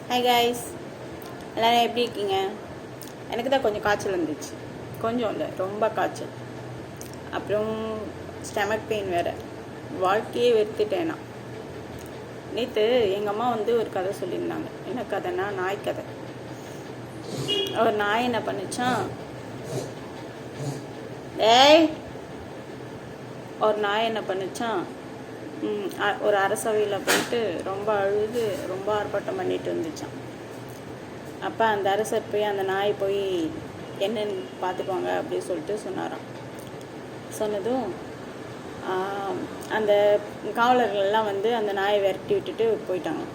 Hi guys, எல்லோரும் எப்படி இருக்கீங்க? எனக்கு தான் கொஞ்சம் காய்ச்சல் இருந்துச்சு. கொஞ்சம் இல்லை, ரொம்ப காய்ச்சல். அப்புறம் ஸ்டமக் பெயின் வேறு. வாழ்க்கையே வெறுத்துட்டேன் நான். நேற்று எங்கள் அம்மா ஒரு கதை சொல்லியிருந்தாங்க. என்ன கதைன்னா, நாய் கதை. ஒரு நாய் என்ன பண்ணுச்சான், ஒரு நாய் என்ன பண்ணுச்சான், ஒரு அரசவையில் போயிட்டு ரொம்ப அழுது ரொம்ப ஆர்ப்பாட்டம் பண்ணிட்டு இருந்துச்சான். அப்போ அந்த அரசர் போய் அந்த நாய் போய் என்னன்னு பார்த்துக்குவாங்க அப்படின்னு சொல்லிட்டு சொன்னாராம். சொன்னதும் அந்த காவலர்கள்லாம் அந்த நாயை விரட்டி விட்டுட்டு போயிட்டாங்க.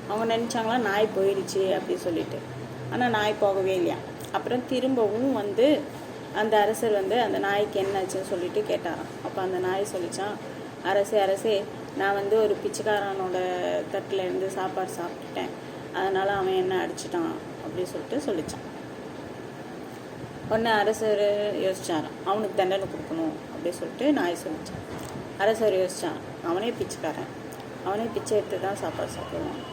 அவங்க நினச்சாங்களா நாய் போயிடுச்சு அப்படி சொல்லிட்டு. ஆனால் நாய் போகவே இல்லையா. அப்புறம் திரும்பவும் அந்த அரசர் அந்த நாய்க்கு என்னாச்சுன்னு சொல்லிட்டு கேட்டாராம். அப்போ அந்த நாய் சொல்லிச்சான், அரசே நான் ஒரு பிச்சைக்காரனோட தட்டில் இருந்து சாப்பாடு சாப்பிட்டுட்டேன், அதனால் அவன் என்ன அடிச்சிட்டான் அப்படி சொல்லிட்டு சொல்லிச்சான். உடனே அரசர் யோசிச்சாராம், அவனுக்கு தண்டனை கொடுக்கணும் அப்படி சொல்லிட்டு நாய் சொல்லிச்சான். அரசர் யோசித்தான், அவனே பிச்சைக்காரன், அவனே பிச்சை எடுத்து தான் சாப்பாடு சாப்பிடுவான்,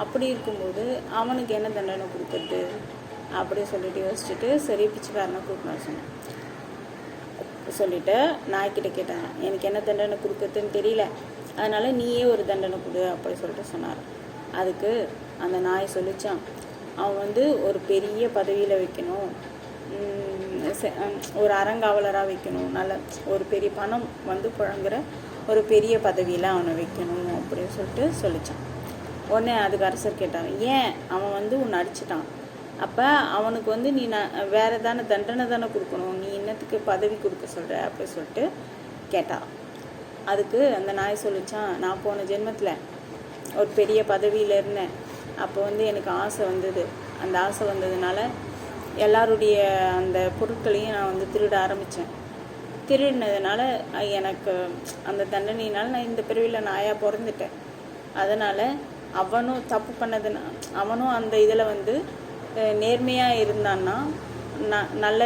அப்படி இருக்கும்போது அவனுக்கு என்ன தண்டனை கொடுக்குறது அப்படி சொல்லிட்டு யோசிச்சுட்டு சரி பிச்சைக்காரனை கூப்பிட்டு சொன்னேன். சொல்லிவிட்டு நாய்கிட்ட கேட்டாங்க, எனக்கு என்ன தண்டனை கொடுக்குறதுன்னு தெரியல, அதனால் நீயே ஒரு தண்டனை கொடு அப்படி சொல்லிட்டு சொன்னார். அதுக்கு அந்த நாய் சொல்லிச்சான், அவன் ஒரு பெரிய பதவியில் வைக்கணும், ஒரு அறங்காவலராக வைக்கணும், நல்ல ஒரு பெரிய பணம் புழங்குற ஒரு பெரிய பதவியில் அவனை வைக்கணும் அப்படின்னு சொல்லிட்டு சொல்லிச்சான். உடனே அதுக்கு அரசர் கேட்டாங்க, ஏன் அவன் உன்னை அடிச்சிட்டான், அப்போ அவனுக்கு நீ வேறு தானே தண்டனை தானே கொடுக்கணும், நீ இன்னத்துக்கு பதவி கொடுக்க சொல்கிற அப்படி சொல்லிட்டு கேட்டான். அதுக்கு அந்த நாய் சொல்லிச்சான், நான் போன ஜென்மத்தில் ஒரு பெரிய பதவியில் இருந்தேன், அப்போ எனக்கு ஆசை வந்தது, அந்த ஆசை வந்ததுனால எல்லாருடைய அந்த பொருட்களையும் நான் திருட ஆரம்பித்தேன். திருடினதுனால எனக்கு அந்த தண்டனையினால் நான் இந்த பிறவியில் நாயாக பிறந்துட்டேன். அதனால் அவனும் தப்பு பண்ணதுன்னா, அவனும் அந்த இதில் நேர்மையாக இருந்தான்னா நல்ல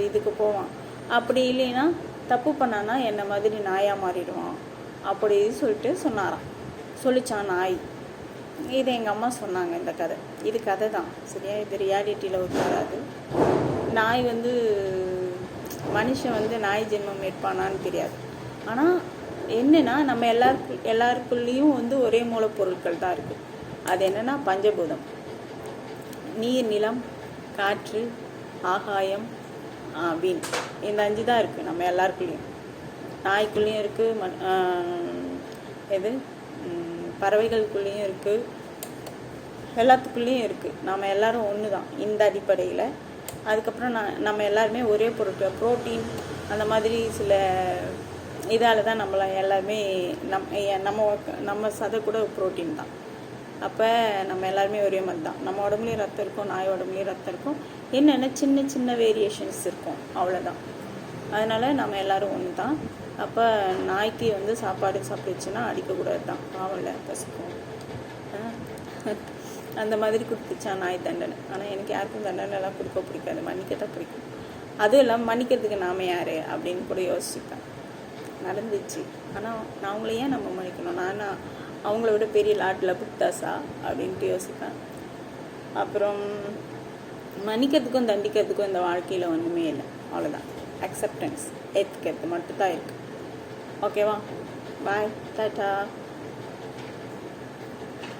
இதுக்கு போவான், அப்படி இல்லைன்னா தப்பு பண்ணான்னா என்னை மாதிரி நாயாக மாறிடுவான் அப்படி சொல்லிட்டு சொல்லிச்சான் நாய். இது எங்கள் அம்மா சொன்னாங்க. இந்த கதை இது கதை தான் சரியா, இது ரியாலிட்டியில் வராது. நாய் மனுஷன் நாய் ஜென்மம் எடுப்பானான்னு தெரியாது. ஆனால் என்னென்னா நம்ம எல்லாருக்குள்ளேயும் ஒரே மூலப்பொருட்கள் தான் இருக்குது. அது என்னென்னா பஞ்சபூதம், நீர், நிலம், காற்று, ஆகாயம், வீண். இந்த 5 தான் இருக்குது நம்ம எல்லாருக்குள்ளேயும். நாய்க்குள்ளேயும் இருக்குது, பறவைகளுக்குள்ளேயும் இருக்குது, எல்லாத்துக்குள்ளேயும் இருக்குது. நம்ம எல்லோரும் ஒன்று தான் இந்த அடிப்படையில். அதுக்கப்புறம் நம்ம எல்லாருமே ஒரே பொருட்கள், ப்ரோட்டீன் அந்த மாதிரி சில இதால் தான் நம்மளை எல்லாருமே நம்ம சதை கூட ப்ரோட்டீன் தான். அப்போ நம்ம எல்லாருமே ஒரே மாதிரி தான். நம்ம உடம்புலேயும் ரத்தம் இருக்கும், நாய் உடம்புலேயும் ரத்தம் இருக்கும், என்னென்ன சின்ன சின்ன வேரியேஷன்ஸ் இருக்கும், அவ்வளோதான். அதனால் நம்ம எல்லோரும் ஒன்று தான். அப்போ நாய்க்கு சாப்பாடு சாப்பிடுச்சுன்னா அடிக்கக்கூடாது தான், பாவம்ல, பசிக்கும். அந்த மாதிரி கொடுத்துச்சா நாய் தண்டனை. ஆனால் எனக்கு யாருக்கும் தண்டனைலாம் கொடுக்க பிடிக்காது, மன்னிக்கத்தான் பிடிக்கும். அதுவும் இல்லாமல் மன்னிக்கிறதுக்கு நாம யார் அப்படின்னு கூட யோசிப்பேன். நடந்துச்சு, ஆனால் நான் அவங்கள ஏன் நம்ம மன்னிக்கணும், நான் அவங்கள விட பெரிய லாட்டில் புத்தாசா அப்படின்ட்டு யோசிப்பேன். அப்புறம் மன்னிக்கிறதுக்கும் தண்டிக்கிறதுக்கும் இந்த வாழ்க்கையில் ஒன்றுமே இல்லை, அவ்வளோதான். அக்செப்டன்ஸ், ஏற்றுக்கிறது மட்டும்தான் இருக்குது. ஓகேவா? பாய், டாட்டா.